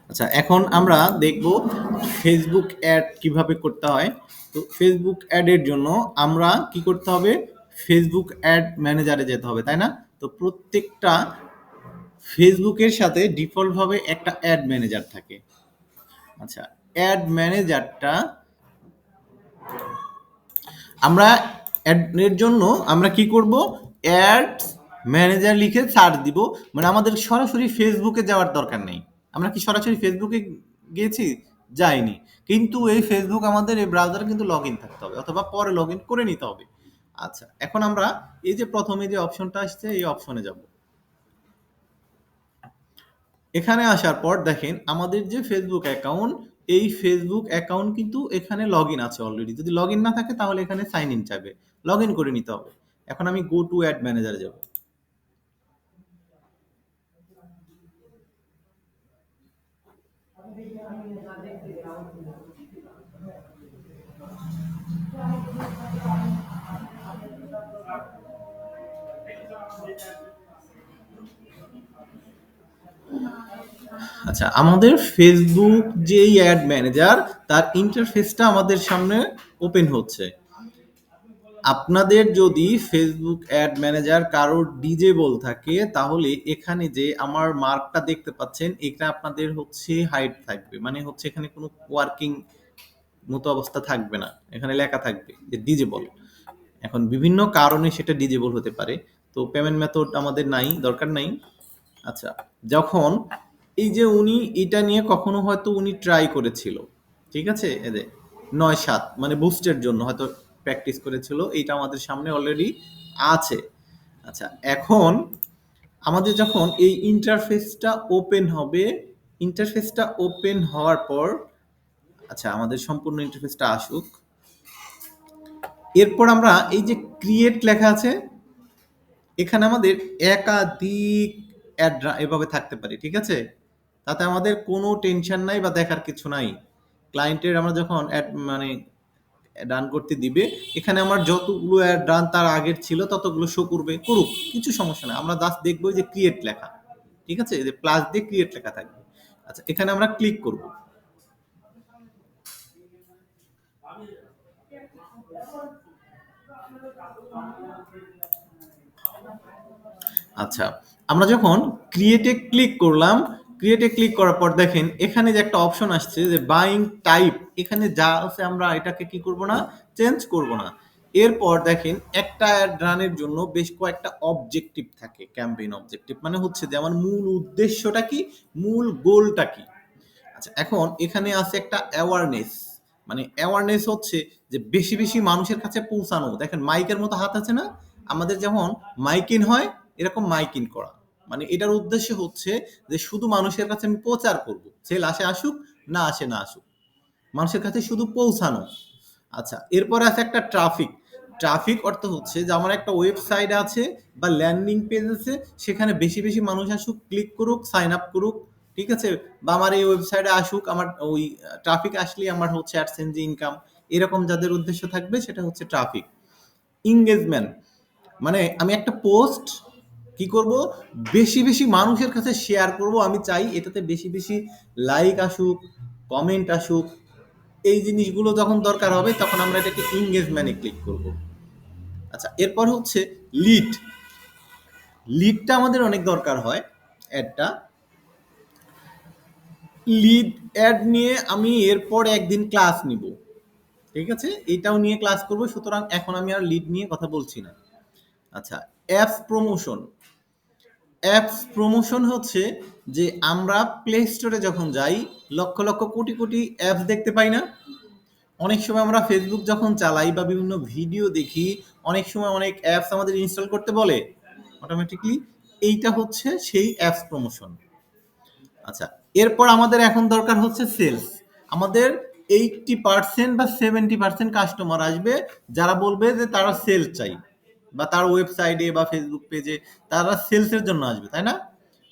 আচ্ছা, এখন আমরা দেখব ফেসবুক অ্যাড কিভাবে করতে হয়। তো ফেসবুক অ্যাডের জন্য আমরা কি করতে হবে? ফেসবুক অ্যাড ম্যানেজারে যেতে হবে, তাই না? তো প্রত্যেকটা ফেসবুকের সাথে ডিফল্টভাবে একটা অ্যাড ম্যানেজার থাকে। আচ্ছা, অ্যাড ম্যানেজারটা আমরা অ্যাডের জন্য আমরা কি করব? অ্যাড ম্যানেজার লিখে সার্চ দিব। মানে আমাদের সরাসরি ফেসবুকে যাওয়ার দরকার নেই। আমরা কি সরাসরি ফেসবুকে গিয়েছি? যাইনি। কিন্তু এই ফেসবুক আমাদের এই ব্রাউজারে কিন্তু লগ ইন থাকতে হবে অথবা পরে লগ ইন করে নিতে হবে। আচ্ছা, এখন আমরা এই যে প্রথমে যে অপশনটা আসছে এই অপশনে যাব। এখানে আসার পর দেখেন আমাদের যে ফেসবুক অ্যাকাউন্ট, এই ফেসবুক অ্যাকাউন্ট কিন্তু এখানে লগ ইন আছে অলরেডি। যদি লগ ইন না থাকে তাহলে এখানে সাইন ইন চাইবে, লগ ইন করে নিতে হবে। এখন আমি গো টু অ্যাড ম্যানেজারে যাব। আচ্ছা, আমাদের ফেসবুক যেই অ্যাড ম্যানেজার, তার ইন্টারফেসটা আমাদের সামনে ওপেন হচ্ছে। আপনাদের যদি ফেসবুক অ্যাড ম্যানেজার কারোর ডিজেবল থাকে তাহলে এখানে যে আমার মার্কটা দেখতে পাচ্ছেন এটা আপনাদের হচ্ছে হাইড থাকবে, মানে হচ্ছে এখানে কোনো ওয়ার্কিং মতো অবস্থা থাকবে না, এখানে লেখা থাকবে যে ডিজেবল। এখন বিভিন্ন কারণে সেটা ডিজেবল হতে পারে। তো পেমেন্ট মেথড আমাদের নাই, দরকার নাই। আচ্ছা, যখন এই যে উনি এটা নিয়ে কখনো হয়তো উনি ট্রাই করেছিল, ঠিক আছে, এদের ৯-৭ মানে বুস্টের জন্য হয়তো প্র্যাকটিস করেছিল, এইটা আমাদের সামনে অলরেডি আছে। আচ্ছা, এখন আমাদের যখন এই ইন্টারফেসটা ওপেন হবে, ইন্টারফেসটা ওপেন হওয়ার পর আচ্ছা আমাদের সম্পূর্ণ ইন্টারফেসটা আসুক। এরপর আমরা এই যে ক্রিয়েট লেখা আছে, এখানে আমাদের একাধিক অ্যাড এভাবে থাকতে পারে, ঠিক আছে? তাতে আমাদের কোনো টেনশন নাই বা দেখার কিছু নাই। ক্লায়েন্টের আমরা যখন অ্যাড মানে রান করতে দিবে, এখানে আমার যতগুলো অ্যাড রান তার আগের ছিল ততগুলো শো করবে, করুক, কিছু সমস্যা নাই। আমরা জাস্ট দেখবো যে ক্রিয়েট লেখা, ঠিক আছে, যে প্লাস দিয়ে ক্রিয়েট লেখা থাকবে। আচ্ছা, এখানে আমরা ক্লিক করব। আচ্ছা, আমরা যখন ক্রিয়েটে ক্লিক করলাম, ক্রিয়েটে ক্লিক করার পর দেখেন এখানে যে একটা অপশন আসছে যে বাইং টাইপ, এখানে যা আছে আমরা এটাকে কি করব না, চেঞ্জ করব না। এরপর দেখেন একটা অ্যাড রানের জন্য বেশ কয়েকটা অবজেক্টিভ থাকে, ক্যাম্পেইন অবজেক্টিভ মানে হচ্ছে যে আমার মূল উদ্দেশ্যটা কি, মূল গোলটা কি। আচ্ছা, এখন এখানে আছে একটা অ্যাওয়ারনেস, মানে অ্যাওয়ারনেস হচ্ছে যে বেশি বেশি মানুষের কাছে পৌঁছানো। দেখেন মাইকের মতো হাত আছে না, আমাদের যেমন মাইকিন হয় এরকম মাইকিন করা, মানে এটার উদ্দেশ্য হচ্ছে যে শুধু মানুষের কাছে আমি প্রচার করব, সেল আসে আসুক, না আসে না আসুক, মানুষের কাছে শুধু পৌঁছানো। আচ্ছা, এরপরে আছে একটা ট্রাফিক। ট্রাফিক অর্থ হচ্ছে যে আমার একটা ওয়েবসাইট আছে বা ল্যান্ডিং পেজ আছে, সেখানে বেশি বেশি মানুষ আসুক, ক্লিক করুক, সাইন আপ করুক, ঠিক আছে, বা আমার এই ওয়েবসাইটে আসুক, আমার ওই ট্রাফিক আসলেই আমার হচ্ছে অ্যাডসেন্স ইনকাম, এরকম যাদের উদ্দেশ্য থাকবে সেটা হচ্ছে ট্রাফিক। ইংগেজমেন্ট মানে আমি একটা পোস্ট কি করব, বেশি বেশি মানুষের কাছে শেয়ার করব, আমি চাই এটাতে বেশি বেশি লাইক আসুক, কমেন্ট আসুক। এই জিনিসগুলো যখন দরকার হবে তখন আমরা এটাকে ইংগেজমেন্টে ক্লিক করব। আচ্ছা, এরপর হচ্ছে লিড। লিডটা আমাদের অনেক দরকার হয় অ্যাডটা। লিড অ্যাড নিয়ে আমি এরপর একদিন ক্লাস নিব, ঠিক আছে, এটাও নিয়ে ক্লাস করব, সুতরাং এখন আমি আর লিড নিয়ে কথা বলছি না। আচ্ছা, অ্যাপস প্রমোশন। অ্যাপস প্রমোশন হচ্ছে যে আমরা প্লে স্টোরে যখন যাই লক্ষ লক্ষ কোটি কোটি অ্যাপস দেখতে পাই না? অনেক সময় আমরা ফেসবুক যখন চালাই বা বিভিন্ন ভিডিও দেখি, অনেক সময় অনেক অ্যাপস আমাদের ইনস্টল করতে বলে অটোমেটিকলি, এইটা হচ্ছে সেই অ্যাপস প্রমোশন। আচ্ছা, এরপর আমাদের এখন দরকার হচ্ছে সেলস। আমাদের 80% বা 70% কাস্টমার আসবে যারা বলবে যে তারা সেল চাই, বা তার ওয়েবসাইটে বা ফেসবুক পেজে তারা সেলসের জন্য আসবে, তাই না?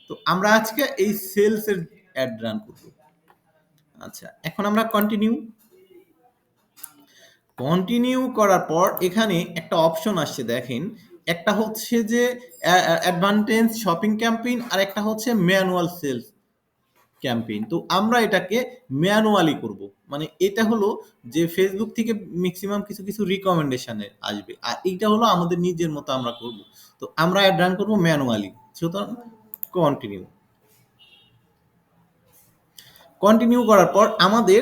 তো আমরা আজকে এই সেলসের অ্যাড রান করব। আচ্ছা, এখন আমরা কন্টিনিউ। কন্টিনিউ করার পর এখানে একটা অপশন আসছে দেখেন, একটা হচ্ছে যে অ্যাডভান্টেজ শপিং ক্যাম্পেইন আর একটা হচ্ছে ম্যানুয়াল সেলস। ক্যাম্পেইন। তো আমরা এটাকে ম্যানুয়ালি করব। মানে এটা হলো যে ফেসবুক থেকে ম্যাক্সিমাম কিছু রিকমেন্ডেশন আসবে। আর এইটা হলো আমাদের নিজের মতো আমরা করব। তো আমরা অ্যাড রান করব ম্যানুয়ালি। সুতরাং কন্টিনিউ। কন্টিনিউ করার পর আমাদের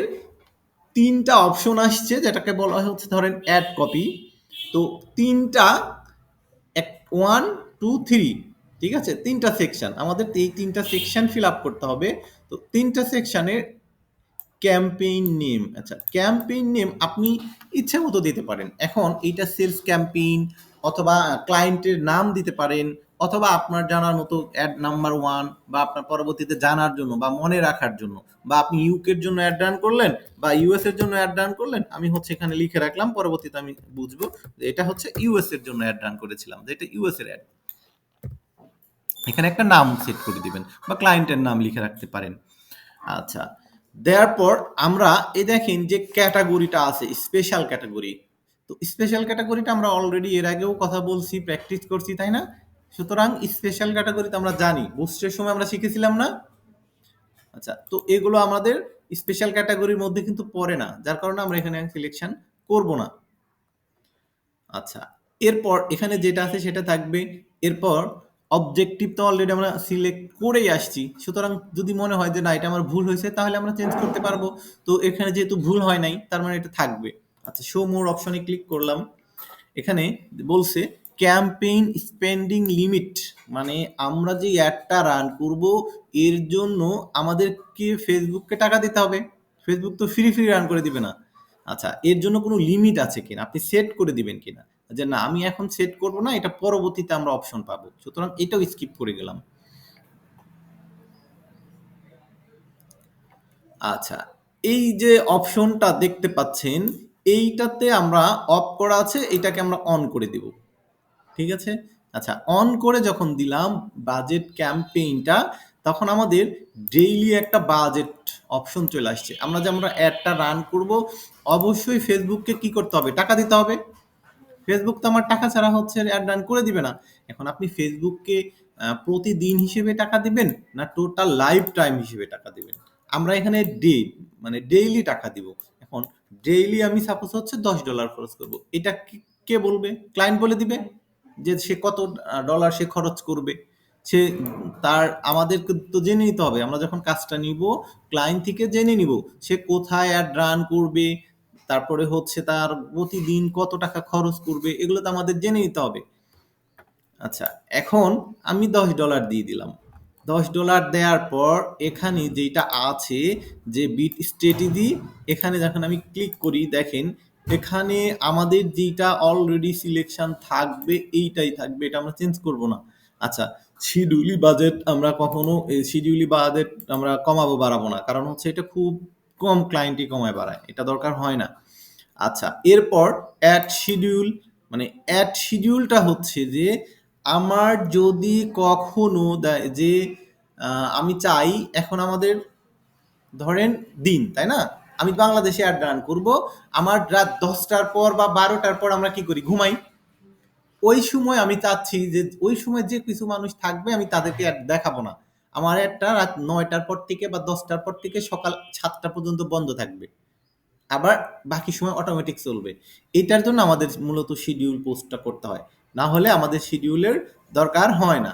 ৩ টা অপশন আসছে যেটাকে বলা হচ্ছে ধরেন অ্যাড কপি। তো ৩ টা 1, 2, 3 ঠিক আছে? ৩ টা সেকশন। আমাদের এই ৩ টা সেকশন ফিল আপ করতে হবে। তো ৩ টা সেকশনের ক্যাম্পেইন নেম, আচ্ছা ক্যাম্পেইন নেম আপনি ইচ্ছে মতো দিতে পারেন। এখন এইটা সেলস ক্যাম্পেইন অথবা ক্লায়েন্টের নাম দিতে পারেন অথবা আপনার জানার মতো অ্যাড নাম্বার 1 বা আপনার পরবর্তীতে জানার জন্য বা মনে রাখার জন্য বা আপনি ইউকের জন্য অ্যাড রান করলেন বা ইউএস এর জন্য অ্যাড রান করলেন, আমি হচ্ছে এখানে লিখে রাখলাম, পরবর্তীতে আমি বুঝবো যে এটা হচ্ছে ইউএস এর জন্য অ্যাড রান করেছিলাম, যে এটা ইউএস এর অ্যাড। এখানে একটা নাম সেট করে দিবেন বা ক্লায়েন্টের নাম লিখে রাখতে পারেন। আচ্ছা, দেওয়ার পর আমরা এই দেখেন যে ক্যাটাগরিটা আছে স্পেশাল ক্যাটাগরি। তো স্পেশাল ক্যাটাগরিটা আমরা অলরেডি এর আগেও কথা বলছি, প্র্যাকটিস করছি, তাই না? সুতরাং স্পেশাল ক্যাটাগরিতে আমরা জানি, বুস্টের সময় আমরা শিখেছিলাম না? আচ্ছা, তো এগুলো আমাদের স্পেশাল ক্যাটাগরির মধ্যে কিন্তু পড়ে না, যার কারণে আমরা এখানে সিলেকশন করব না। আচ্ছা, এরপর এখানে যেটা আছে সেটা থাকবে। এরপর অবজেক্টিভ তো অলরেডি আমরা সিলেক্ট করেই আসছি, সুতরাং যদি মনে হয় যে না এটা আমার ভুল হয়েছে তাহলে আমরা চেঞ্জ করতে পারবো। তো এখানে যেহেতু ভুল হয় নাই তার মানে এটা থাকবে। আচ্ছা, শো মোর অপশনে ক্লিক করলাম। এখানে বলছে ক্যাম্পেইন স্পেন্ডিং লিমিট, মানে আমরা যে অ্যাডটা রান করব এর জন্য আমাদেরকে ফেসবুককে টাকা দিতে হবে। ফেসবুক তো ফ্রি রান করে দিবে না। আচ্ছা, এর জন্য কোনো লিমিট আছে কিনা আপনি সেট করে দিবেন কিনা, যে না আমি এখন সেট করব না, এটা পরবর্তীতে আমরা অপশন পাবো, সুতরাং এটাও স্কিপ করে গেলাম। আচ্ছা, এই যে অপশনটা দেখতে পাচ্ছেন এইটাতে আমরা অফ করা আছে, এটাকে আমরা অন করে দিব। ঠিক আছে? আচ্ছা, অন করে যখন দিলাম বাজেট ক্যাম্পেইনটা, তখন আমাদের ডেইলি একটা বাজেট অপশন চলে আসছে। আমরা অ্যাডটা রান করব, অবশ্যই ফেসবুককে কি করতে হবে? টাকা দিতে হবে। ফেসবুক তো আমার টাকা ছাড়া হচ্ছে অ্যাড রান করে দিবে না। এখন আপনি ফেসবুককে প্রতিদিন হিসেবে টাকা দিবেন না টোটাল লাইফ টাইম হিসেবে টাকা দিবেন? আমরা এখানে মানে ডেইলি টাকা দিব। এখন ডেইলি আমি সাপোজ হচ্ছে $10 খরচ করব। এটা কে বলবে? ক্লায়েন্ট বলে দিবে যে সে কত ডলার সে খরচ করবে। সে তার আমাদেরকে তো জেনে নিতে হবে। আমরা যখন কাজটা নিব ক্লায়েন্ট থেকে জেনে নিব সে কোথায় অ্যাড রান করবে, তারপরে হচ্ছে তার প্রতিদিন কত টাকা খরচ করবে, এগুলো তো আমাদের জেনে নিতে হবে। আচ্ছা, এখন আমি $10 দিয়ে দিলাম। $10 দেওয়ার পর এখানে যেটা আছে যে বিট স্ট্র্যাটেজি, এখানে যখন আমি ক্লিক করি দেখেন এখানে আমাদের যেটা অলরেডি সিলেকশন থাকবে এইটাই থাকবে, এটা আমরা চেঞ্জ করব না। আচ্ছা, শিডিউলি বাজেট আমরা কখনো শিডিউলি বাজেট আমরা কমাবো বাড়াবো না, কারণ হচ্ছে এটা খুব কম ক্লায়েন্টই কমায় বাড়ায়, এটা দরকার হয় না। আচ্ছা, এরপর অ্যাড শিডিউল, মানে অ্যাড শিডিউলটা হচ্ছে যে আমার যদি কখনো যে আমি চাই এখন আমাদের ধরেন দিন, তাই না? আমি বাংলাদেশে অ্যাড রান করব, আমার রাত 10টার পর বা 12টার পর আমরা কি করি? ঘুমাই। ওই সময় আমি চাচ্ছি যে ওই সময় যে কিছু মানুষ থাকবে আমি তাদেরকে অ্যাড দেখাবো না। আমার অ্যাডটা রাত 9টার পর থেকে বা 10টার পর থেকে সকাল 7টা পর্যন্ত বন্ধ থাকবে। আবার বাকি সময় অটোমেটিক চলবে। এটার জন্য আমাদের মূলত শিডিউল পোস্টটা করতে হয়। না হলে আমাদের শিডিউলের দরকার হয় না।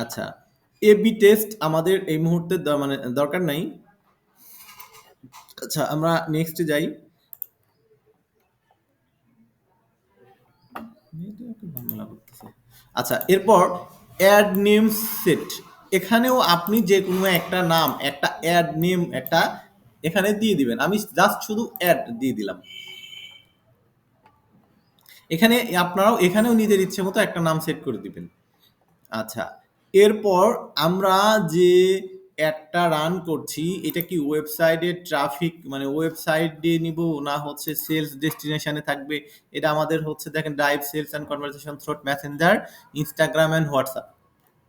আচ্ছা, এবি টেস্ট আমাদের এই মুহূর্তে মানে দরকার নাই। আচ্ছা, আমরা নেক্সটে যাই। আচ্ছা, এরপর অ্যাড নেম সেট। এখানেও আপনি যে কোনো একটা নাম, একটা অ্যাড নেম একটা এখানে দিয়ে দিবেন। আমি জাস্ট শুধু অ্যাড দিয়ে দিলাম। এখানে আপনারাও এখানেও নিজের ইচ্ছে মতো একটা নাম সেট করে দিবেন। আচ্ছা, এরপর আমরা যে অ্যাডটা রান করছি এটা কি ওয়েবসাইটের ট্রাফিক মানে ওয়েবসাইট দিয়ে নিব না হচ্ছে সেলস ডেস্টিনেশনে থাকবে? এটা আমাদের হচ্ছে দেখেন drive sales and conversation through Messenger, Instagram and WhatsApp.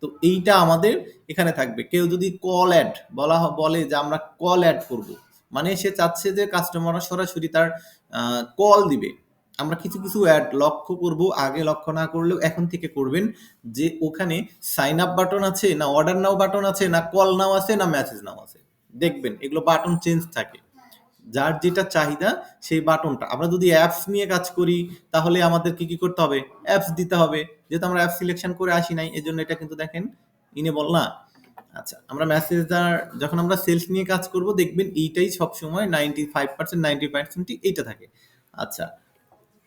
তো এইটা আমাদের এখানে থাকবে। কেউ যদি কল অ্যাড বলে যে আমরা কল অ্যাড করব, মানে সে চাচ্ছে যে কাস্টমাররা সরাসরি তার কল দিবে। আমরা কিছু কিছু অ্যাড লক্ষ্য করব, আগে লক্ষ্য না করলেও এখন থেকে করবেন, যে ওখানে সাইন আপ বাটন আছে, না অর্ডার নাও বাটন আছে, না কল নাও আছে, না মেসেজ নাও আছে। দেখবেন এগুলো বাটন চেঞ্জ থাকে, যার যেটা চাহিদা সেই বাটনটা। আমরা যদি অ্যাপস নিয়ে কাজ করি তাহলে আমাদেরকে কি করতে হবে, অ্যাপস দিতে হবে, যেহেতু আমরা অ্যাপ সিলেকশন করে আসি নাই, এজন্য এটা কিন্তু দেখেন ইনেবল না। আচ্ছা, আমরা মেসেঞ্জার যখন আমরা সেলস নিয়ে কাজ করব দেখবেন এইটাই সবসময় 95% 90% এইটা থাকে। আচ্ছা,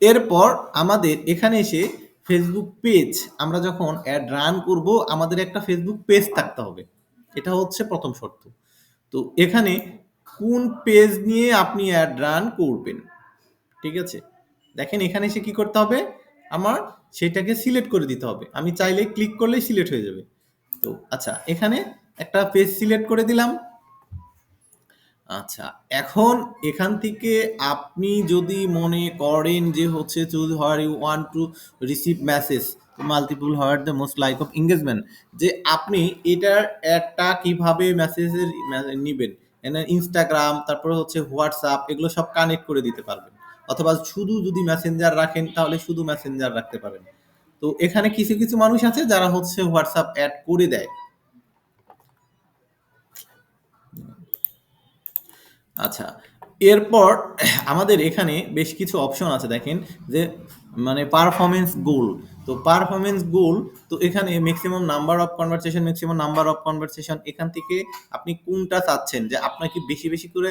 এরপর আমাদের এখানে এসে ফেসবুক পেজ, আমরা যখন অ্যাড রান করব আমাদের একটা ফেসবুক পেজ থাকতে হবে, এটা হচ্ছে প্রথম শর্ত। তো এখানে কোন পেজ নিয়ে আপনি অ্যাড রান করবেন, ঠিক আছে, দেখেন এখানে এসে কি করতে হবে, আমার সেটাকে সিলেক্ট করে দিতে হবে। আমি চাইলে ক্লিক করলেই সিলেক্ট হয়ে যাবে। তো আচ্ছা, এখানে একটা পেজ সিলেক্ট করে দিলাম। আচ্ছা, এখন এখান থেকে আপনি যদি মনে করেন যে হচ্ছে choose where you want to receive message multiple where the most like of engagement, যে আপনি এটার একটা কিভাবে মেসেজের নিবেন, ইনস্টাগ্রাম, তারপরে হচ্ছে হোয়াটসঅ্যাপ, এগুলো সব কানেক্ট করে দিতে পারবেন, অথবা শুধু যদি মেসেঞ্জার রাখেন তাহলে শুধু মেসেঞ্জার রাখতে পারেন। তো এখানে কিছু কিছু মানুষ আছে যারা হচ্ছে হোয়াটসঅ্যাপ অ্যাড করে দেয়। আচ্ছা, এরপর আমাদের এখানে বেশ কিছু অপশন আছে, দেখেন যে মানে পারফরমেন্স গোল। তো পারফরমেন্স গোল, তো এখানে maximum number of conversation, maximum number of conversation, এখান থেকে আপনি কোনটা চাচ্ছেন, যে আপনার কি বেশি বেশি করে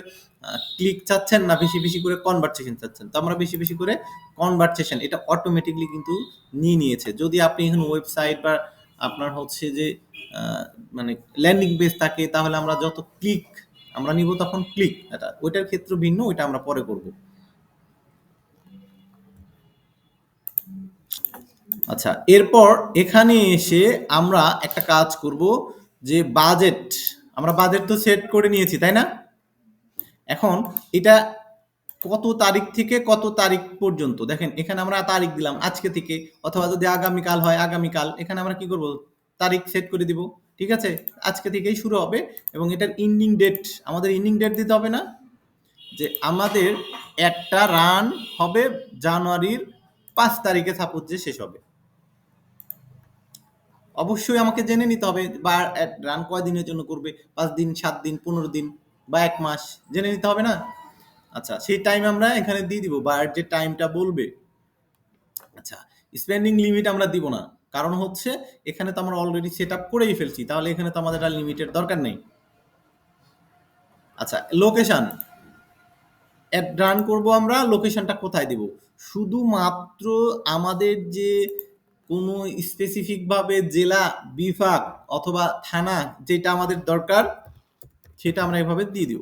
ক্লিক চাচ্ছেন, না বেশি বেশি করে কনভারসেশন চাচ্ছেন। তো আমরা বেশি বেশি করে কনভারসেশন, এটা অটোমেটিকলি কিন্তু নিয়ে নিয়েছে। যদি আপনি এখানে ওয়েবসাইট বা আপনার হচ্ছে যে মানে ল্যান্ডিং পেজ থাকে, তাহলে আমরা যত ক্লিক আমরা নিব তখন ক্লিক, এটা ওইটার ক্ষেত্রে ভিন্ন, ওইটা আমরা পরে করব। আচ্ছা, এরপর এখানে এসে আমরা একটা কাজ করব, যে বাজেট, আমরা বাজেট তো সেট করে নিয়েছি তাই না। এখন এটা কত তারিখ থেকে কত তারিখ পর্যন্ত, দেখেন এখানে আমরা তারিখ দিলাম আজকে থেকে, অথবা যদি আগামীকাল হয় আগামীকাল, এখানে আমরা কি করব, তারিখ সেট করে দিব, ঠিক আছে, আজকে থেকেই শুরু হবে। এবং এটার ইন্ডিং ডেট, আমাদের ইন্ডিং ডেট দিতে হবে না, যে আমাদের একটা রান হবে জানুয়ারির 5 তারিখে, সাপোজ যে শেষ হবে। অবশ্যই আমাকে জেনে নিতে হবে বা রান কয় দিনের জন্য করবে, 5 দিন, 7 দিন, 15 দিন বা 1 মাস, জেনে নিতে হবে না। আচ্ছা, সেই টাইম আমরা এখানে দিয়ে দিব, বা যে টাইমটা বলবে। আচ্ছা, স্পেন্ডিং লিমিট আমরা দিব না, কারণ হচ্ছে এখানে তো আমরা অলরেডি সেট আপ করেই ফেলছি, তাহলে এখানে তো আমাদের আর লিমিটের দরকার নেই। আচ্ছা, লোকেশন অ্যাড রান করব, আমরা লোকেশনটা কোথায় দিব, শুধুমাত্র আমাদের যে কোনো স্পেসিফিকভাবে জেলা, বিভাগ অথবা থানা যেটা আমাদের দরকার সেটা আমরা এভাবে দিয়ে দিব।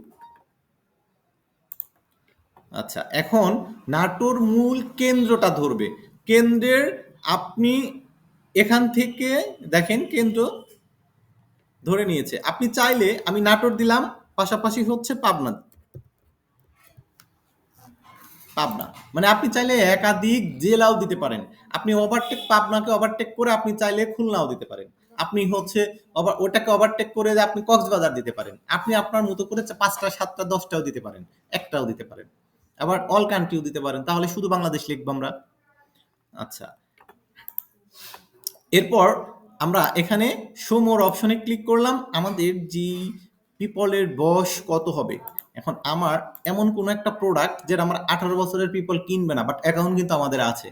আচ্ছা, এখন নাটোর মূল কেন্দ্রটা ধরবে, কেন্দ্রের আপনি এখান থেকে দেখেন কেন্দ্র ধরে নিয়েছে, আপনি চাইলে আমি নাটোর দিলাম, পাশাপাশি হচ্ছে পাবনা, পাবনা মানে আপনি চাইলে একাধিক জেলাও দিতে পারেন। আপনি ওভারটেক, পাবনাকে ওভারটেক করে আপনি চাইলে খুলনাও দিতে পারেন। আপনি হচ্ছে ওটাকে ওভারটেক করে যে আপনি কক্সবাজার দিতে পারেন। আপনি আপনার মতো করে 5টা 7টা 10টাও দিতে পারেন, একটাও দিতে পারেন, আবার অল কান্ট্রিও দিতে পারেন, তাহলে শুধু বাংলাদেশ লিখবো আমরা। আচ্ছা, এরপর আমরা এখানে শো মোর অপশনে ক্লিক করলাম, আমাদের যে পিপলের বয়স কত হবে। এখন আমার এমন কোনো একটা প্রোডাক্ট যেটা আমার 18 বছরের পিপল কিনবে না, বাট অ্যাকাউন্ট কিন্তু আমাদের আছে,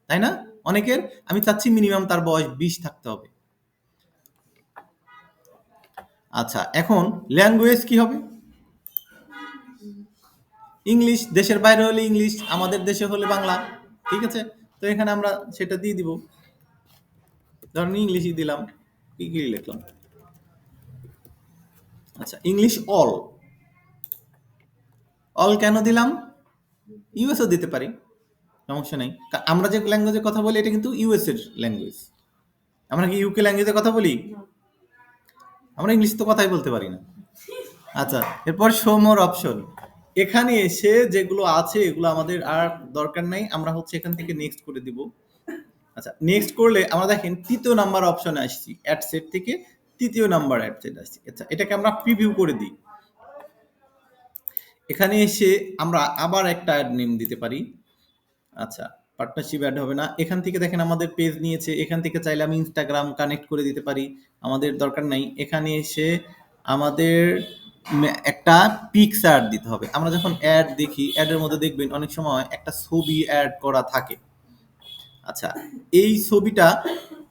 তাই না, অনেকের। আমি চাচ্ছি মিনিমাম তার বয়স 20 থাকতে হবে। আচ্ছা, এখন ল্যাঙ্গুয়েজ কি হবে, ইংলিশ, দেশের বাইরে হলে ইংলিশ, আমাদের দেশে হলে বাংলা, ঠিক আছে। তো এখানে আমরা সেটা দিয়ে দিব, ধরেন ইংলিশই দিলাম, কি কি লিখলাম। আচ্ছা, ইংলিশ অল, অল কেন দিলাম, ইউএসও দিতে পারি, সমস্যা নেই। আমরা যে ল্যাঙ্গুয়েজের কথা বলি এটা কিন্তু ইউএস এর ল্যাঙ্গুয়েজ, আমরা কি ইউকে ল্যাঙ্গুয়েজে কথা বলি, আমরা ইংলিশ তো কথাই বলতে পারি না। আচ্ছা, এরপর শো মোর অপশন, এখানে এসে যেগুলো আছে এগুলো আমাদের আর দরকার নাই, আমরা হচ্ছে এখান থেকে নেক্সট করে দিব। আচ্ছা, নেক্সট করলে আমরা দেখেন 3য় নাম্বার অপশনে আসছি, অ্যাড সেট থেকে 3য় নাম্বার অ্যাড সেট আসছি। আচ্ছা, এটাকে আমরা প্রিভিউ করে দিই। এখানে এসে আমরা আবার একটা অ্যাড নেম দিতে পারি, আচ্ছা, পার্টনারশিপ এড হবে না। এখান থেকে দেখেন আমাদের পেজ নিয়েছে। এখান থেকে চাইলে আমি Instagram কানেক্ট করে দিতে পারি। আমাদের দরকার নাই। এখানে এসে আমাদের একটা পিকচার দিতে হবে। আমরা যখন অ্যাড দেখি, অ্যাডের মধ্যে দেখবেন অনেক সময় একটা ছবি অ্যাড করা থাকে। আচ্ছা, এই ছবিটা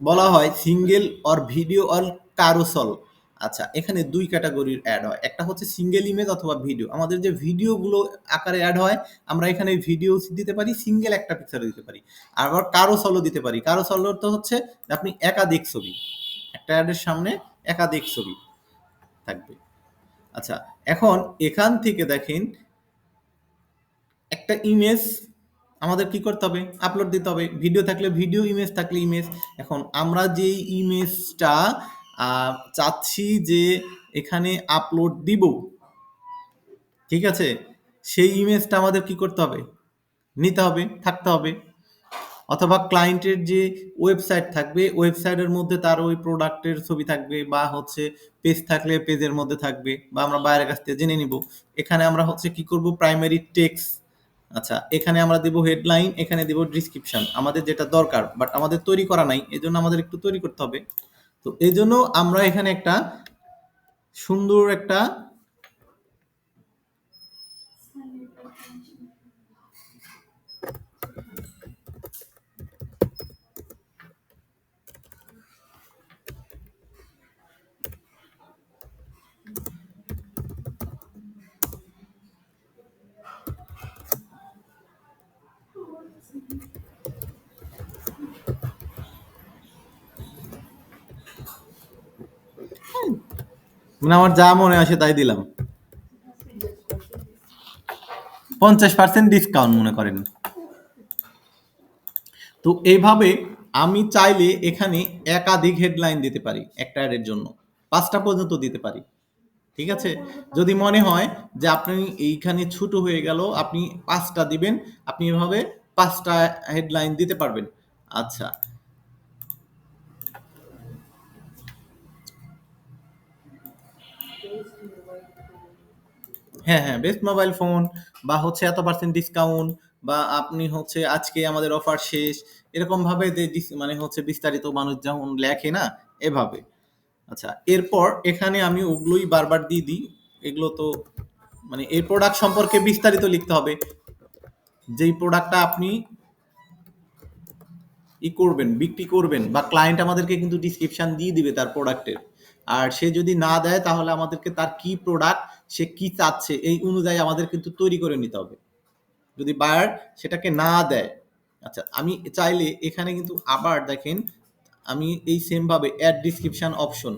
বলা হয় সিঙ্গেল অর ভিডিও অর কারুসল। আচ্ছা, এখানে ২ ক্যাটেগরির অ্যাড হয়। একটা হচ্ছে সিঙ্গেল ইমেজ অথবা ভিডিও। আমাদের যে ভিডিওগুলো আকারে অ্যাড হয়, আমরা এখানে ভিডিও দিতে পারি, সিঙ্গেল একটা পিকচারও দিতে পারি। আবার কারুসলও দিতে পারি। কারুসল অর্থ হচ্ছে যে আপনি একাধিক ছবি। একটা অ্যাডের সামনে একাধিক ছবি থাকবে। আচ্ছা, এখন এখান থেকে দেখেন একটা ইমেজ আমাদের কি করতে হবে? আপলোড দিতে হবে। ভিডিও থাকলে ভিডিও, ইমেজ থাকলে ইমেজ। এখন আমরা যেই ইমেজটা আ চাচ্ছি যে এখানে আপলোড দিব, ঠিক আছে? সেই ইমেজটা আমাদের কি করতে হবে? নিতে হবে, থাকতে হবে। অথবা ক্লায়েন্টের যে ওয়েবসাইট থাকবে, ওয়েবসাইটের মধ্যে তার ওই প্রোডাক্টের ছবি থাকবে বা হচ্ছে পেজ থাকলে পেজের মধ্যে থাকবে বা আমরা বাইরের কাছ থেকে জেনে নিব। এখানে আমরা হচ্ছে কি করব? Primary text. আচ্ছা, এখানে আমরা দেব হেডলাইন, এখানে দেব ডেসক্রিপশন। আমাদের যেটা দরকার, বাট আমাদের তৈরি করা নাই। এজন্য আমাদের একটু তৈরি করতে হবে। তো এজন্য আমরা এখানে একটা সুন্দর একটা মানে আমার যা মনে আসে তাই দিলাম। 50% ডিসকাউন্ট মনে করেন। তো এইভাবে আমি চাইলে এখানে একাধিক হেডলাইন দিতে পারি একটা অ্যাডের জন্য। ৫ টা পর্যন্ত দিতে পারি। ঠিক আছে? যদি মনে হয় যে আপনি এইখানে ছোট হয়ে গেল, আপনি ৫ টা দিবেন। আপনি এভাবে ৫ টা হেডলাইন দিতে পারবেন। আচ্ছা। হ্যাঁ, হ্যাঁ, বেস্ট মোবাইল ফোন বা হচ্ছে এত পার্সেন্ট ডিসকাউন্ট বা আপনি হচ্ছে আজকে আমাদের অফার শেষ। এরকমভাবে যে মানে হচ্ছে বিস্তারিত মানুষ যেমন লেখে না? এভাবে। আচ্ছা, এরপর এখানে আমি ওগুলোই বারবার দিয়ে দিই। এগুলো তো মানে এই প্রোডাক্ট সম্পর্কে বিস্তারিত লিখতে হবে। যেই প্রোডাক্টটা আপনি করবেন, বিক্রি করবেন বা ক্লায়েন্ট আমাদেরকে কিন্তু ডেসক্রিপশন দিয়ে দিবে তার প্রোডাক্টের। আর সে যদি না দেয় তাহলে আমাদেরকে তার কি প্রোডাক্ট, সে কি চাচ্ছে এই অনুযায়ী আমাদের কিন্তু তৈরি করে নিতে হবে। যদি বায়ার সেটাকে না দেয়, আচ্ছা আমি চাইলে এখানে কিন্তু আবার দেখেন আমি এই সেম ভাবে অ্যাড ডেসক্রিপশন অপশন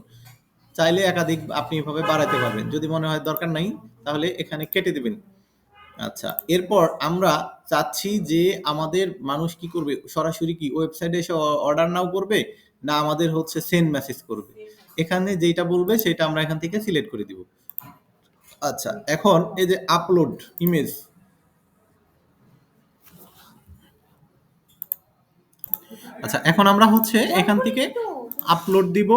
চাইলে একাধিক আপনি এভাবে বাড়াতে পারবেন। যদি মনে হয় দরকার নাই তাহলে এখানে কেটে দিবেন। আচ্ছা, এরপর আমরা চাচ্ছি যে আমাদের মানুষ কি করবে? সরাসরি কি ওয়েবসাইটে এসে অর্ডার নাও করবে? না আমাদের হচ্ছে সেন্ড মেসেজ করবে? এখানে যেইটা বলবে সেটা আমরা এখান থেকে সিলেক্ট করে দিব। আচ্ছা, এখন এই যে আপলোড ইমেজ, আচ্ছা এখন আমরা হচ্ছে এখান থেকে আপলোড দিব।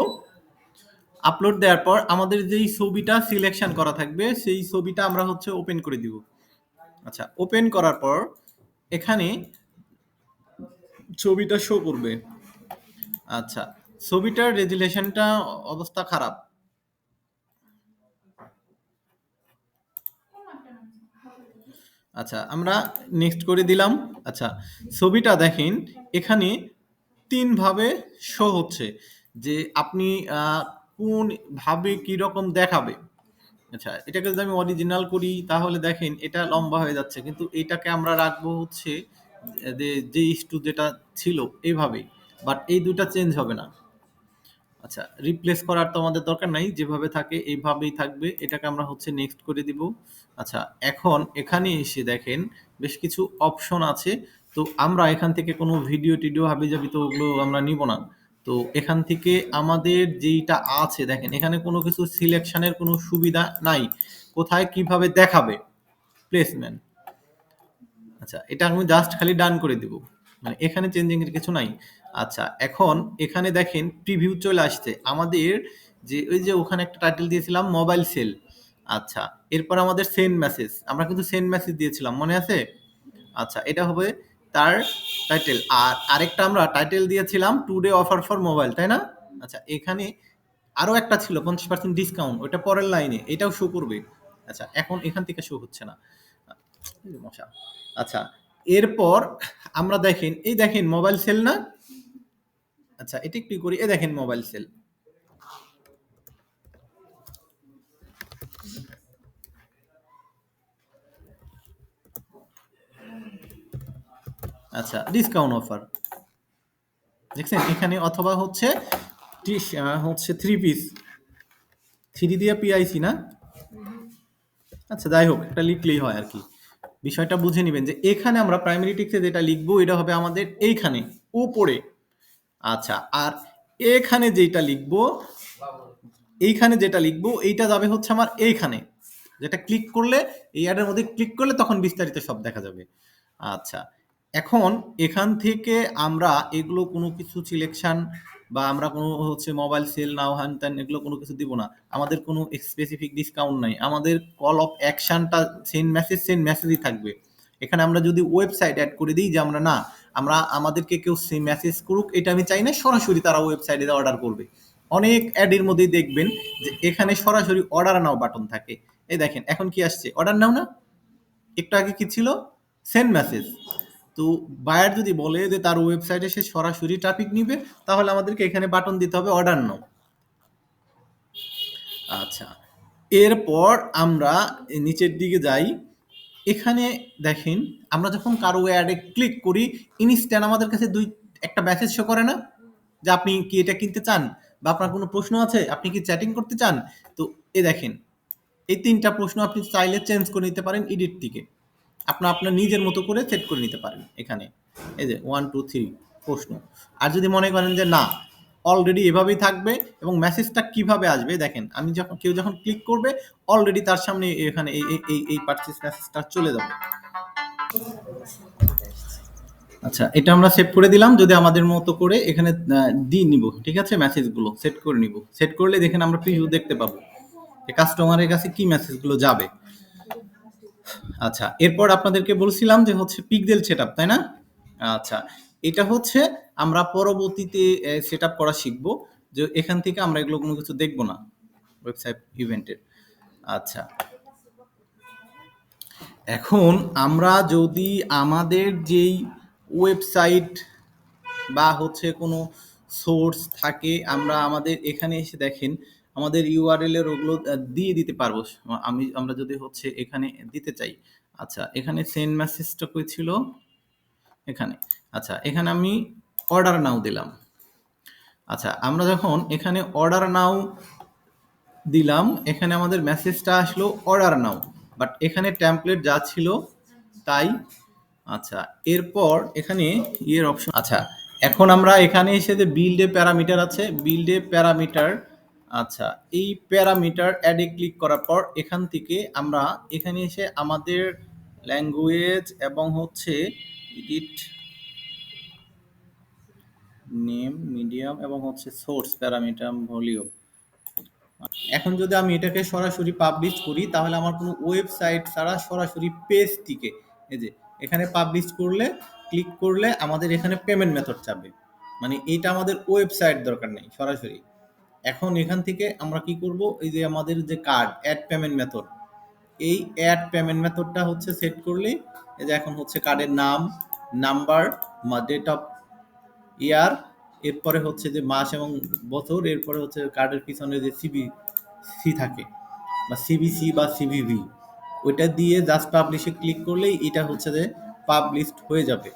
আপলোড দেওয়ার পর আমাদের যেই ছবিটা সিলেকশন করা থাকবে সেই ছবিটা আমরা হচ্ছে ওপেন করে দিব। আচ্ছা, ওপেন করার পর এখানে ছবিটা শো করবে। আচ্ছা, ছবিটার রেজুলেশনটা অবস্থা খারাপ। আচ্ছা, আমরা নেক্সট করে দিলাম। আচ্ছা, ছবিটা দেখেন এখানে ৩ ভাবে শো হচ্ছে যে আপনি কোন ভাবে কিরকম দেখাবে। আচ্ছা, এটাকে যদি আমি অরিজিনাল করি তাহলে দেখেন এটা লম্বা হয়ে যাচ্ছে। কিন্তু এটাকে আমরা রাখবো হচ্ছে যে ইস্টু যেটা ছিল এভাবেই। বাট এই ২ টা চেঞ্জ হবে না। আচ্ছা, রিপ্লেস করার তো আমাদের দরকার নাই। যেভাবে থাকে এইভাবেই থাকবে। এটাকে আমরা হচ্ছে নেক্সট করে দিব। আচ্ছা, এখন এখানে এসে দেখেন বেশ কিছু অপশন আছে। তো আমরা এখান থেকে কোনো ভিডিও-টিডিও হাবিজাবি তো ওগুলো আমরা নিব না। তো এখান থেকে আমাদের যেইটা আছে দেখেন এখানে কোনো কিছু সিলেকশন এর কোনো সুবিধা নাই। কোথায় কিভাবে দেখাবে? প্লেসমেন্ট। আচ্ছা, এটা আমি জাস্ট খালি ডান করে দিব। মানে এখানে চেঞ্জিং এর কিছু নাই। আচ্ছা, এখন এখানে দেখেন প্রিভিউ চলে আসছে। আমাদের যে ওই যে ওখানে একটা টাইটেল দিয়েছিলাম মোবাইল সেল। আচ্ছা, এরপর আমাদের সেন্ড মেসেজ। আমরা কিন্তু সেন্ড মেসেজ দিয়েছিলাম, মনে আছে? আচ্ছা, এটা হবে তার টাইটেল। আর আরেকটা আমরা টাইটেল দিয়েছিলাম টুডে অফার ফর মোবাইল, তাই না? আচ্ছা, এখানে আরো একটা ছিল 50% ডিসকাউন্ট, ওটা পরের লাইনে, এটাও শো করবে। আচ্ছা, এখন এখান থেকে শো হচ্ছে না, এই যে মশা। আচ্ছা, এরপর আমরা দেখেন, এই দেখেন মোবাইল সেল না? আচ্ছা, এটা একটু করি, এই দেখেন মোবাইল সেল। আচ্ছা, ডিসকাউন্ট অফার দেখছেন এখানে, অথবা হচ্ছে হচ্ছে 3 পিস, 3 দিয়ে পিআইসি না? আচ্ছা, যাই হোক, এটা লিখলেই হয় আর কি। বিষয়টা বুঝে নেবেন যে এখানে আমরা প্রাইমারি টেক্সটে যেটা লিখবো এটা হবে আমাদের এইখানে উপরে। আচ্ছা, আর এখানে যেটা লিখবো, এইখানে যেটা লিখবো এইটা যাবে হচ্ছে আমার এইখানে, যেটা ক্লিক করলে, এই অ্যাডের মধ্যে ক্লিক করলে তখন বিস্তারিত সব দেখা যাবে। আচ্ছা, এখন এখান থেকে আমরা এগুলো কোনো কিছু সিলেকশন বা আমরা কোনো হচ্ছে মোবাইল সেল নাও হ্যান ত্যান এগুলো কোনো কিছু দিব না। আমাদের কোনো স্পেসিফিক ডিসকাউন্ট নাই, আমাদের কল অফ অ্যাকশনটা সেন্ড মেসেজই থাকবে। এখানে আমরা যদি ওয়েবসাইট অ্যাড করে দিই যে আমরা না, আমরা আমাদেরকে কেউ সে মেসেজ করুক এটা আমি চাই না, সরাসরি তারা ওয়েবসাইটে অর্ডার করবে। অনেক অ্যাডের মধ্যেই দেখবেন যে এখানে সরাসরি অর্ডার নাও বাটন থাকে। এই দেখেন এখন কি আসছে, অর্ডার নাও না? একটু আগে কি ছিল, সেন্ড মেসেজ। তো বায়ার যদি বলে যে তার ওয়েবসাইটে সে সরাসরি ট্রাফিক নিবে, তাহলে আমাদেরকে এখানে বাটন দিতে হবে অর্ডার নাও। আচ্ছা, এরপর আমরা নিচের দিকে যাই। এখানে দেখেন আমরা যখন কারো অ্যাডে ক্লিক করি, ইনস্ট্যান্ট আমাদের কাছে একটা মেসেজ শো করে না যে আপনি কি এটা কিনতে চান, বা আপনার কোনো প্রশ্ন আছে, আপনি কি চ্যাটিং করতে চান? তো এ দেখেন, এই ৩টা প্রশ্ন আপনি চাইলে চেঞ্জ করে নিতে পারেন এডিট থেকে। আপনার নিজের মতো করে সেট করে নিতে পারেন এখানে। এই যে 1 2 3 প্রশ্ন। আর যদি মনে করেন যে না, অলরেডি এভাবেই থাকবে, এবং মেসেজটা কিভাবে আসবে দেখেন, আমি কেউ যখন ক্লিক করবে অলরেডি তার সামনে এখানে এই পারচেজ মেসেজটা চলে যাবে। আচ্ছা, এটা আমরা সেভ করে দিলাম, যদি আমাদের মতো করে এখানে দিয়ে নিব, ঠিক আছে? মেসেজগুলো সেট করে নিব, সেট করলে দেখেন আমরা প্রিভিউ দেখতে পাবো যে কাস্টমারের কাছে কি মেসেজগুলো যাবে। আচ্ছা, এরপর আপনাদেরকে বলছিলাম যে হচ্ছে পিক্সেল সেটআপ, তাই না? আচ্ছা, এটা হচ্ছে আমরা পরবর্তীতে সেটআপ করা শিখবো, যে এখান থেকে আমরা এগুলো কোনো কিছু দেখবো না ওয়েবসাইট ইভেন্টের। আচ্ছা, এখন আমরা যদি আমাদের যেই ওয়েবসাইট বা হচ্ছে কোনো সোর্স থাকে, আমরা আমাদের এখানে এসে দেখেন আমাদের ইউআরএল এর ওগুলো দিয়ে দিতে পারবো। আমরা যদি হচ্ছে এখানে দিতে চাই। আচ্ছা, এখানে সেন্ড মেসেজটা কই ছিল, এখানে। আচ্ছা, এখানে আমি অর্ডার নাও দিলাম। আচ্ছা, আমরা যখন এখানে অর্ডার নাও দিলাম, এখানে আমাদের মেসেজটা আসলো অর্ডার নাও, বাট এখানে টেমপ্লেট যা ছিল তাই। আচ্ছা, এরপর এখানে ইয়ের অপশন। আচ্ছা, এখন আমরা এখানে এসে যে বিল্ড এ প্যারামিটার আছে, বিল্ড এ প্যারামিটার। আচ্ছা, এই প্যারামিটার অ্যাডে ক্লিক করার পর এখান থেকে আমরা এখানে এসে আমাদের ল্যাঙ্গুয়েজ এবং হচ্ছে এডিট নেম, মিডিয়াম এবং হচ্ছে সোর্স প্যারামিটার ভলিউম। এখন যদি আমি এটাকে সরাসরি পাবলিশ করি, তাহলে আমার কোনো ওয়েবসাইট ছাড়া সরাসরি পেজ থেকে, এই যে এখানে পাবলিশ করলে, ক্লিক করলে আমাদের এখানে পেমেন্ট মেথড চাবে, মানে এইটা আমাদের ওয়েবসাইট দরকার নেই, সরাসরি। এখন এখান থেকে আমরা কি করব, এই যে আমাদের যে কার্ড অ্যাড পেমেন্ট মেথড, এই অ্যাড পেমেন্ট মেথডটা হচ্ছে সেট করলে, এই যে এখন হচ্ছে কার্ডের নাম, নাম্বার, ডেট অফ ইয়ার, এরপরে হচ্ছে যে মাস এবং বছর, এরপরে হচ্ছে কার্ডের পিছনে যে সিবিসি থাকে বা সিবিসি বা সিভিভি, ওইটা দিয়ে জাস্ট পাবলিশে ক্লিক করলেই এটা হচ্ছে যে পাবলিশড হয়ে যাবে।